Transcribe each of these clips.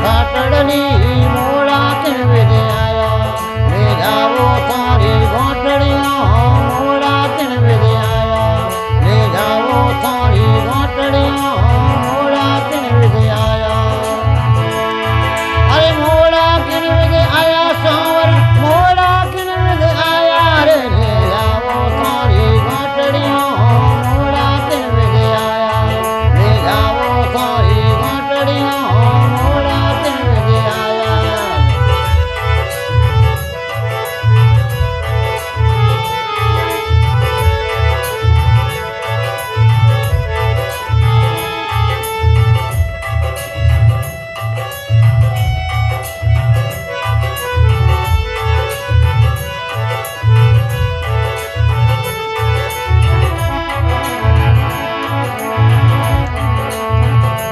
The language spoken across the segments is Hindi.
घाटड़नी मोड़ा किन विदे आया ले जाओ थारी घाटड़ियां मोड़ा किन विदे आया ले जाओ थारी घाटड़ियां मोड़ा किन विदे आया अरे मोड़ा किन विदे आया सांवर मोड़ा किन विदे आया रे ले जाओ थारी घाटड़ियां मोड़ा किन विदे आया ले जाओ थारी घाटड़ियां मोड़ा किन विदे आया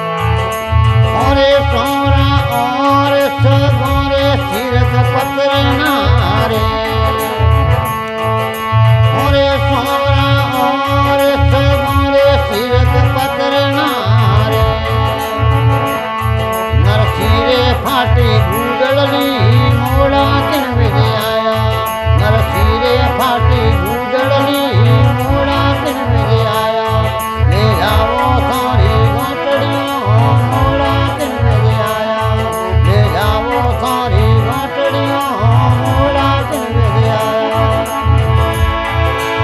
और सोरा और सगोरे सिरक पत्र नारे और सोरा और सगोरे सिरक पत्र नारे नरसिरे फाटी गूदड़नी मोड़ा किन विदे आया नरसिरे फाटी गूदड़नी मोड़ा किन विदे आया ले जाओ थारी घाटड़ियां मोड़ा किन विदे आया ले जाओ थारी घाटड़ियां मोड़ा किन विदे आया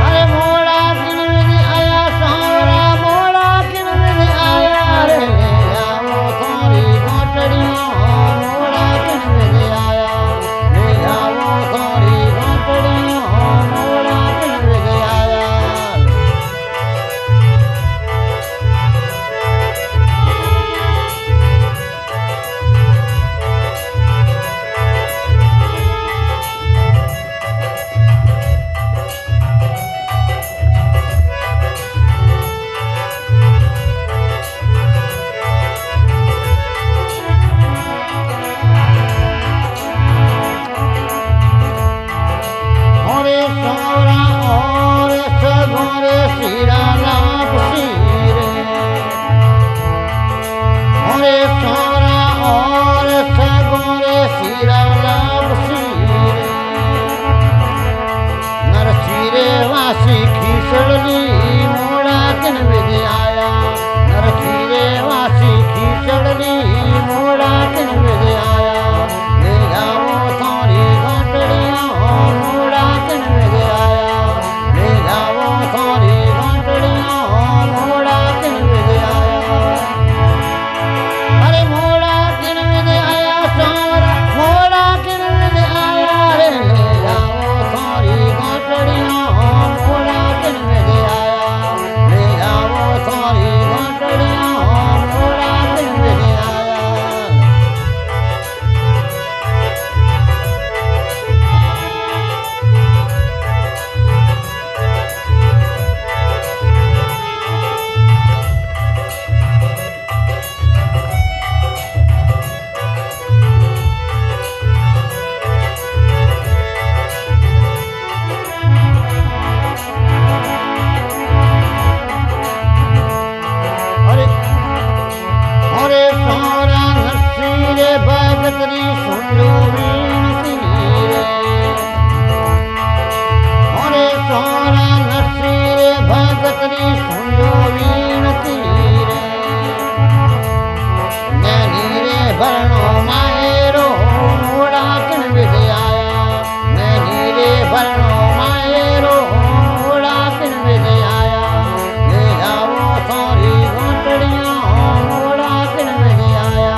अरे मोड़ा किन विदे आया सांवरा मोड़ा किन विदे आया रे ले जाओ थारी घाटड़ियां मोड़ा किन विदे आया ले जाओ थारी घाटड़ियां मोड़ा किन विदे आया और सोरा और सगोरे सिरा लाभ सिरे और सोरा और सगोरे सिरा लाभ सिरे नरसिरे वासी खीसड़नी मोड़ा किन विदे आया नरसिरे वासी खीसड़नी मोड़ा किन विदे आया ले जाओ थारी घाटड़ियां मोड़ा किन विदे आया ले जाओ थारी घाटड़ियां मोड़ा किन विदे आया अरे मोड़ा किन विदे आया सांवरा मोड़ा किन विदे आया रे ले जाओ थारी घाटड़ियां मोड़ा किन विदे आया ले जाओ थारी घाटड़ियां मोड़ा किन विदे आया अरे अरे सोरा नरसिरे भगतरी सुनो वीणती रे अरे सोरा नरसिरे भगतरी सुनो वीणती रे नैनी रे भरणो मायरो मोड़ा किन विदे आया नैनी रे भरणो मायरो मोड़ा किन विदे आया ले जाओ थारी घाटड़ियां मोड़ा किन विदे आया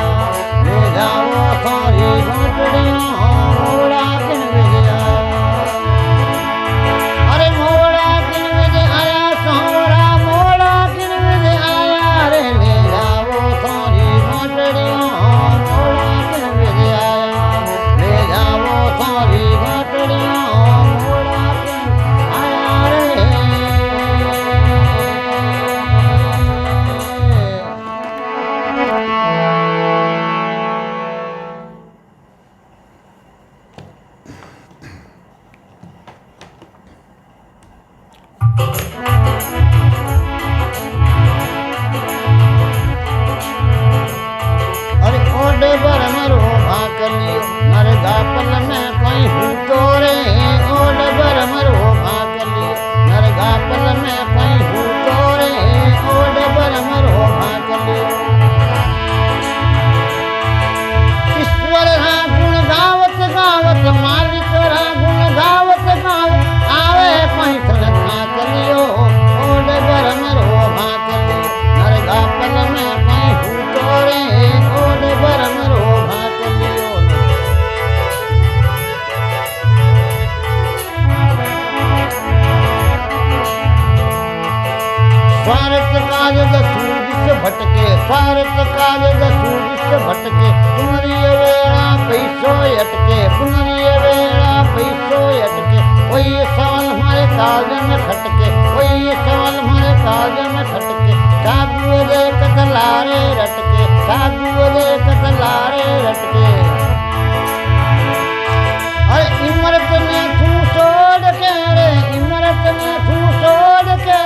ले जाओ थारी घाटड़ियां काज सूरिश भटके पुनरी वेड़ा पैसो अटके पुनरी वेड़ा पैसो अटके वही सवाल हमारे काज में खटके वही सवाल हमारे काज में खटके साधु दे कतलारे रटके साधु दे कतलारे रटके अरे इमरत में तू सोड़ के रे इमरत में तू सोड़ के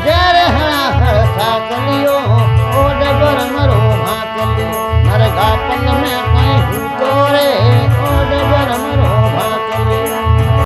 जरे हरा हर साकलियो ओ डबर मरो भाकलियो मरगा पल में